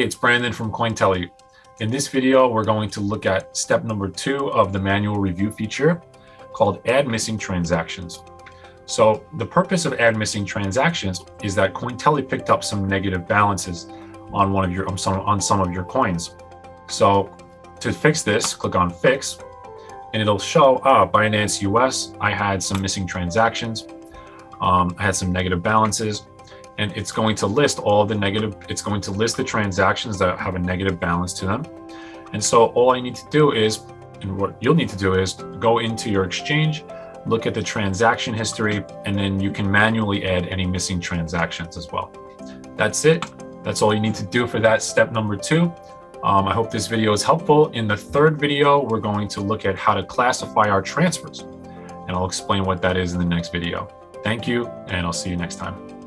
Hey, it's Brandon from CoinTelly. In this video, we're going to look at step number 2 of the manual review feature called Add Missing Transactions. So the purpose of Add Missing Transactions is that CoinTelly picked up some negative balances on some of your coins. So to fix this, click on Fix, and it'll show Binance US. I had some missing transactions. I had some negative balances. And it's going to list it's going to list the transactions that have a negative balance to them. And so all I need to do is, and what you'll need to do is go into your exchange, look at the transaction history, and then you can manually add any missing transactions as well. That's it. That's all you need to do for that step number 2. I hope this video is helpful. In the third video, we're going to look at how to classify our transfers, and I'll explain what that is in the next video. Thank you, and I'll see you next time.